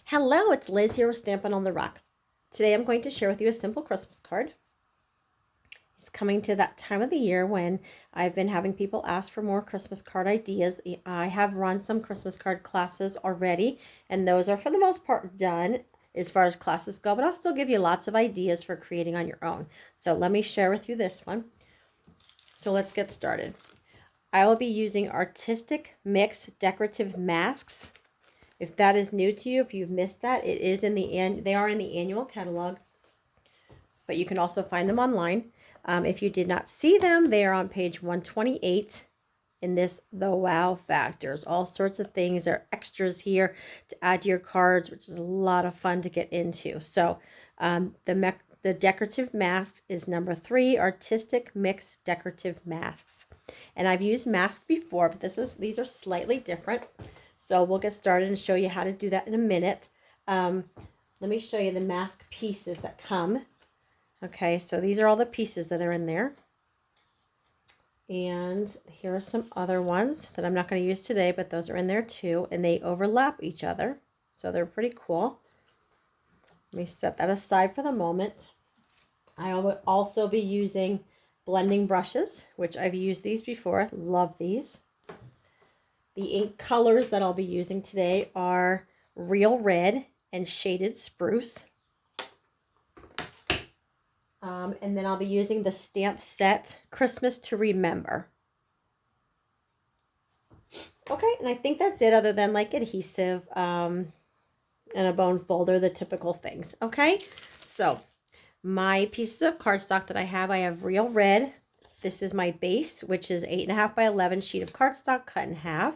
Hello, it's Liz here with Stampin' on the Rock. Today I'm going to share with you a simple Christmas card. It's coming to that time of the year when I've been having people ask for more Christmas card ideas. I have run some Christmas card classes already, and those are for the most part done as far as classes go, but I'll still give you lots of ideas for creating on your own. So let me share with you this one. So let's get started. I will be using Artistic Mix Decorative Masks. If that is new to you, if you've missed that, it is in they are in the annual catalog, but you can also find them online. If you did not see them, they are on page 128 in this The Wow Factors. All sorts of things. There are extras here to add to your cards, which is a lot of fun to get into. So the decorative masks is number 3, Artistic Mix Decorative Masks. And I've used masks before, but these are slightly different. So we'll get started and show you how to do that in a minute. Let me show you the mask pieces that come. Okay, so these are all the pieces that are in there. And here are some other ones that I'm not going to use today, but those are in there too. And they overlap each other. So they're pretty cool. Let me set that aside for the moment. I will also be using blending brushes, which I've used these before. Love these. The ink colors that I'll be using today are Real Red and Shaded Spruce. And then I'll be using the stamp set Christmas to Remember. Okay, and I think that's it, other than like adhesive and a bone folder, the typical things. Okay, so my pieces of cardstock that I have Real Red. This is my base, which is 8.5 by 11 sheet of cardstock cut in half.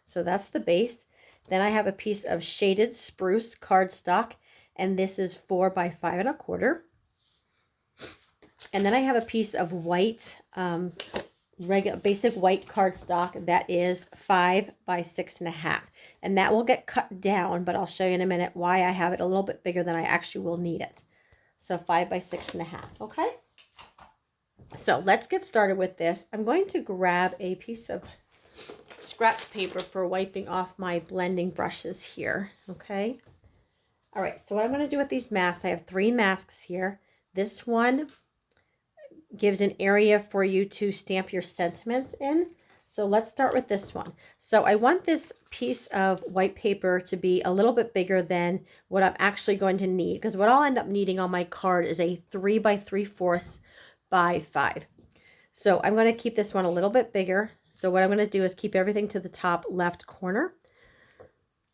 So that's the base. Then I have a piece of Shaded Spruce cardstock, and this is 4 by 5 1/4. And then I have a piece of white, regular basic white cardstock that is 5 by 6.5. And that will get cut down, but I'll show you in a minute why I have it a little bit bigger than I actually will need it. So 5 by 6.5, okay? So let's get started with this. I'm going to grab a piece of scratch paper for wiping off my blending brushes here, okay? All right, so what I'm going to do with these masks, I have 3 masks here. This one gives an area for you to stamp your sentiments in. So let's start with this one. So I want this piece of white paper to be a little bit bigger than what I'm actually going to need, because what I'll end up needing on my card is a 3 by 3/4 by 5. So I'm going to keep this one a little bit bigger. So what I'm going to do is keep everything to the top left corner.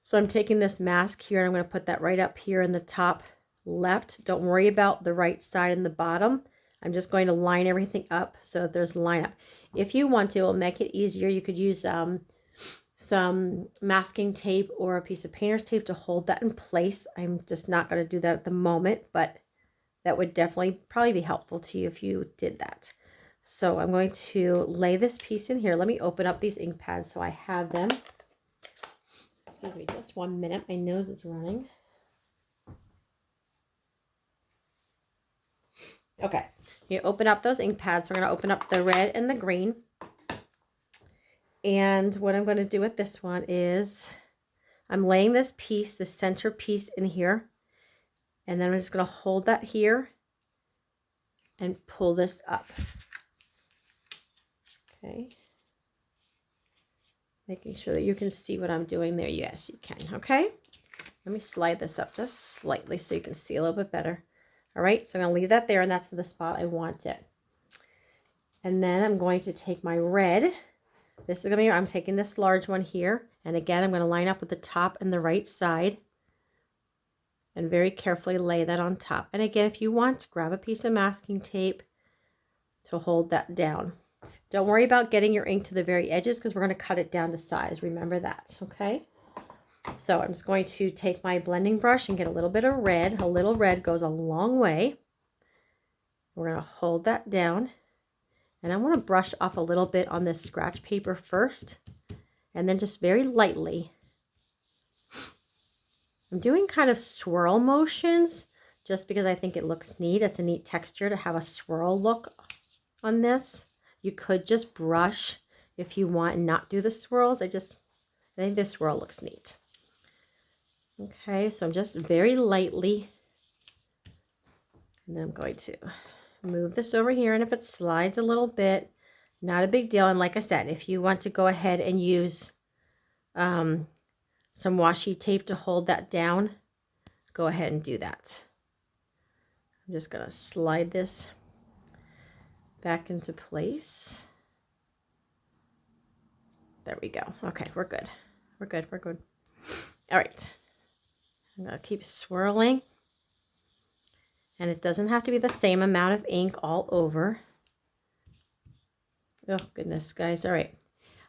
So I'm taking this mask here and I'm going to put that right up here in the top left. Don't worry about the right side and the bottom. I'm just going to line everything up so that there's a line up. If you want to, it'll make it easier. You could use some masking tape or a piece of painter's tape to hold that in place. I'm just not going to do that at the moment, but that would definitely probably be helpful to you if you did that. So I'm going to lay this piece in here. Let me open up these ink pads so I have them. Excuse me, just 1 minute. My nose is running. Okay, you open up those ink pads. We're going to open up the red and the green. And what I'm going to do with this one is I'm laying this piece, the center piece in here. And then I'm just going to hold that here and pull this up. Okay. Making sure that you can see what I'm doing there. Yes, you can. Okay. Let me slide this up just slightly so you can see a little bit better. All right. So I'm going to leave that there, and that's the spot I want it. And then I'm going to take my red. This is going to be, I'm taking this large one here. And again, I'm going to line up with the top and the right side. And very carefully lay that on top. And again, if you want, grab a piece of masking tape to hold that down. Don't worry about getting your ink to the very edges because we're going to cut it down to size. Remember that, okay? So I'm just going to take my blending brush and get a little bit of red. A little red goes a long way. We're going to hold that down. And I want to brush off a little bit on this scratch paper first. And then just very lightly. I'm doing kind of swirl motions just because I think it looks neat. It's a neat texture to have a swirl look on this. You could just brush if you want and not do the swirls. I think this swirl looks neat. Okay, so I'm just very lightly, and then I'm going to move this over here, and if it slides a little bit, not a big deal. And like I said, if you want to go ahead and use some washi tape to hold that down, go ahead and do that. I'm just going to slide this back into place. There we go. Okay, we're good. We're good. We're good. All right. I'm going to keep swirling. And it doesn't have to be the same amount of ink all over. Oh, goodness, guys. All right.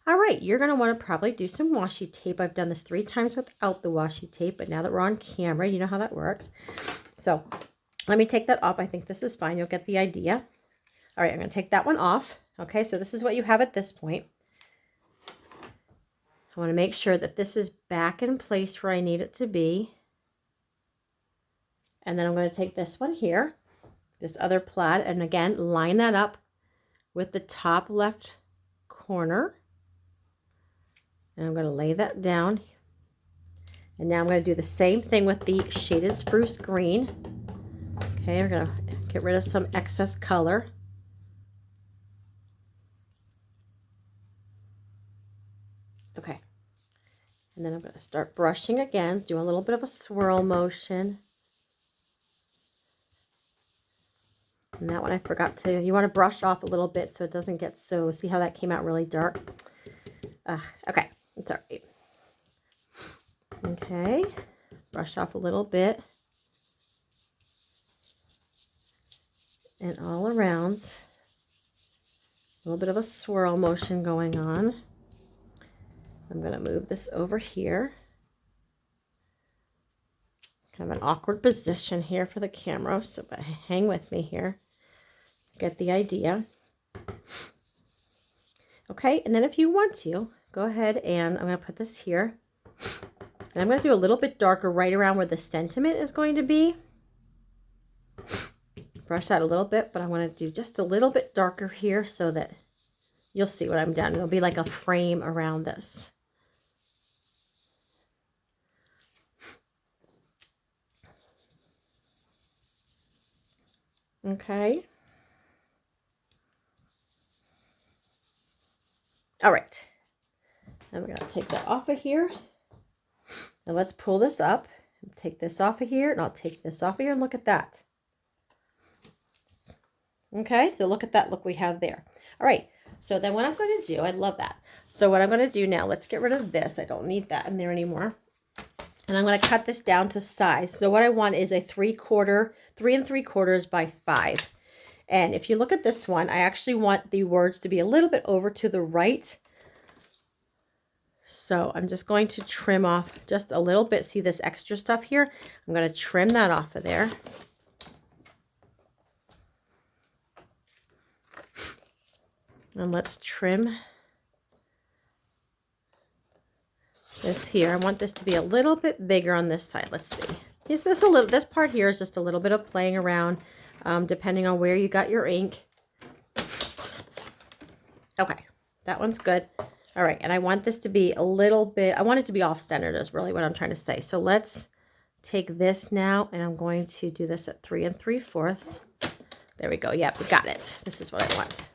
All right, you're going to want to probably do some washi tape. I've done this 3 times without the washi tape, but now that we're on camera, you know how that works. So let me take that off. I think this is fine. You'll get the idea. All right, I'm going to take that one off. Okay, so this is what you have at this point. I want to make sure that this is back in place where I need it to be. And then I'm going to take this one here, this other plaid, and again, line that up with the top left corner. And I'm going to lay that down. And now I'm going to do the same thing with the shaded spruce green. Okay, we're going to get rid of some excess color. Okay. And then I'm going to start brushing again, do a little bit of a swirl motion. And that one I forgot to, you want to brush off a little bit so it doesn't get so, see how that came out really dark? Okay, it's all right. Okay, brush off a little bit. And all around, a little bit of a swirl motion going on. I'm going to move this over here. Kind of an awkward position here for the camera, so but hang with me here. Get the idea. Okay, and then if you want to, go ahead and I'm going to put this here. And I'm going to do a little bit darker right around where the sentiment is going to be. Brush that a little bit, but I want to do just a little bit darker here so that you'll see what I'm done. It'll be like a frame around this. Okay. All right. I'm going to take that off of here. Now let's pull this up. Take this off of here, and I'll take this off of here, and look at that. Okay, so look at that look we have there. All right, so then what I'm going to do, I love that. So what I'm going to do now, let's get rid of this. I don't need that in there anymore. And I'm going to cut this down to size. So what I want is a 3 3/4 by 5. And if you look at this one, I actually want the words to be a little bit over to the right. So I'm just going to trim off just a little bit. See this extra stuff here? I'm going to trim that off of there. And let's trim this here. I want this to be a little bit bigger on this side. Let's see. This part here is just a little bit of playing around, depending on where you got your ink. Okay, that one's good. All right, and I want this to be a little bit, I want it to be off-centered is really what I'm trying to say. So let's take this now, and I'm going to do this at 3 3/4. There we go. Yep, we got it. This is what I want.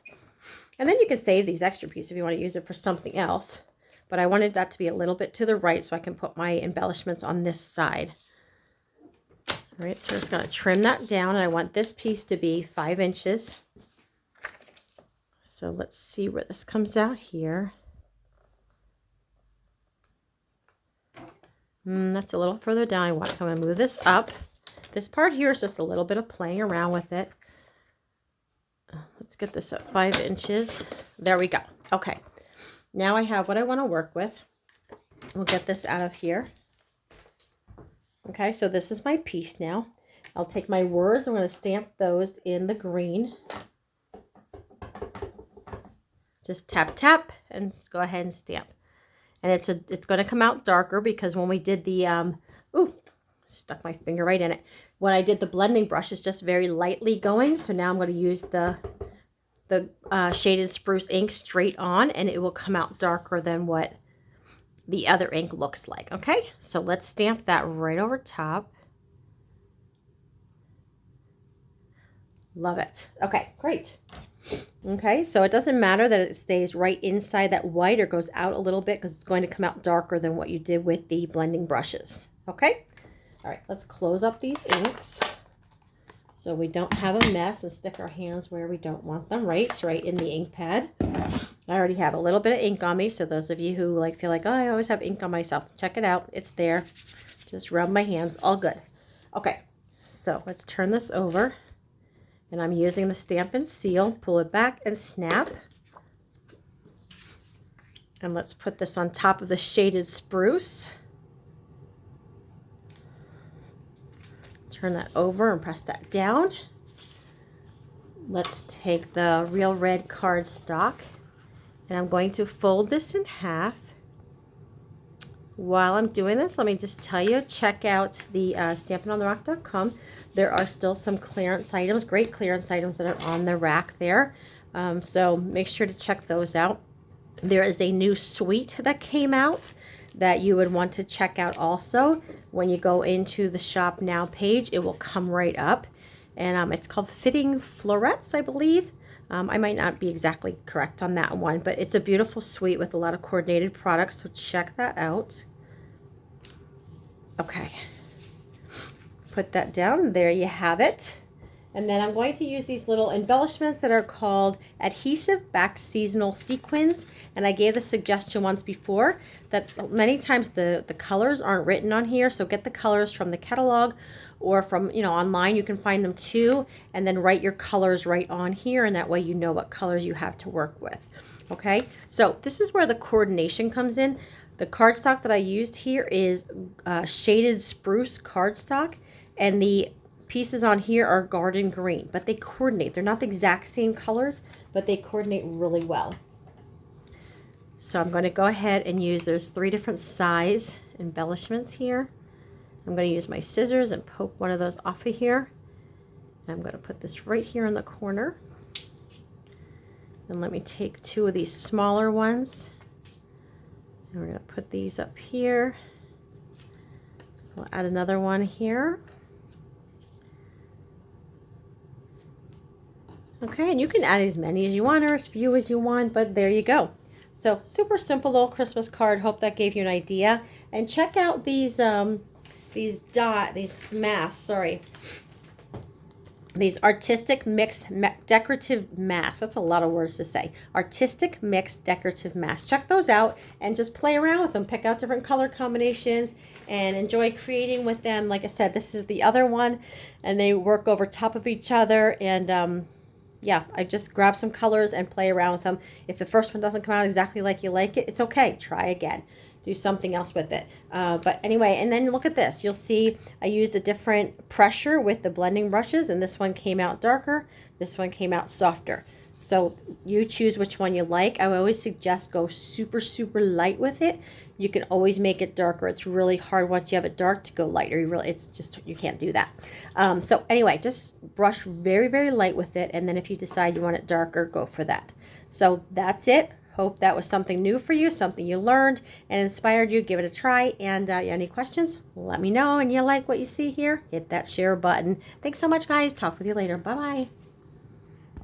And then you can save these extra pieces if you want to use it for something else. But I wanted that to be a little bit to the right so I can put my embellishments on this side. All right, so I'm just going to trim that down, and I want this piece to be 5 inches. So let's see where this comes out here. That's a little further down I want, so I'm going to move this up. This part here is just a little bit of playing around with it. Let's get this at 5 inches. There we go. Okay, now I have what I want to work with. We'll get this out of here. Okay, so this is my piece now. I'll take my words. I'm going to stamp those in the green. Just tap, tap, and just go ahead and stamp. And it's going to come out darker because when we did the, ooh, stuck my finger right in it. When I did the blending brush, it's just very lightly going. So now I'm going to use the shaded spruce ink straight on, and it will come out darker than what the other ink looks like. Okay, so let's stamp that right over top. Love it. Okay, great. Okay, so it doesn't matter that it stays right inside that white or goes out a little bit because it's going to come out darker than what you did with the blending brushes. Okay, all right, let's close up these inks so we don't have a mess and stick our hands where we don't want them, right? It's right in the ink pad. I already have a little bit of ink on me, so those of you who feel like, oh, I always have ink on myself, check it out. It's there. Just rub my hands, all good. Okay, so let's turn this over. And I'm using the Stamp and Seal. Pull it back and snap. And let's put this on top of the shaded spruce. Turn that over and press that down. Let's take the Real Red cardstock. And I'm going to fold this in half. While I'm doing this, let me just tell you, check out the stampingontherock.com. There are still some clearance items, great clearance items that are on the rack there. So make sure to check those out. There is a new suite that came out that you would want to check out also. When you go into the Shop Now page, it will come right up. And it's called Fitting Florets, I believe. I might not be exactly correct on that one, but it's a beautiful suite with a lot of coordinated products, so check that out. Okay, put that down. There you have it. And then I'm going to use these little embellishments that are called adhesive back seasonal sequins. And I gave the suggestion once before that many times the colors aren't written on here, so get the colors from the catalog or from, online. You can find them too, and then write your colors right on here, and that way you know what colors you have to work with. Okay, so this is where the coordination comes in. The cardstock that I used here is shaded spruce cardstock, and the pieces on here are garden green, but they coordinate. They're not the exact same colors, but they coordinate really well. So I'm going to go ahead and use, there's 3 different size embellishments here. I'm going to use my scissors and poke one of those off of here. I'm going to put this right here in the corner. And let me take 2 of these smaller ones. And we're going to put these up here. We'll add another one here. Okay, and you can add as many as you want or as few as you want, but there you go. So super simple little Christmas card. Hope that gave you an idea. And check out these these artistic mixed decorative masks. That's a lot of words to say. Artistic mixed decorative masks. Check those out and just play around with them. Pick out different color combinations and enjoy creating with them. Like I said, this is the other one, and they work over top of each other. And yeah, I just grab some colors and play around with them. If the first one doesn't come out exactly like you like it, it's okay. Try again. Do something else with it. But anyway, and then look at this. You'll see I used a different pressure with the blending brushes, and this one came out darker. This one came out softer. So you choose which one you like. I would always suggest go super, super light with it. You can always make it darker. It's really hard once you have it dark to go lighter. It's just, you can't do that. So anyway, just brush very, very light with it. And then if you decide you want it darker, go for that. So that's it. Hope that was something new for you, something you learned and inspired you. Give it a try. And any questions, let me know. And you like what you see here, hit that share button. Thanks so much, guys. Talk with you later. Bye-bye.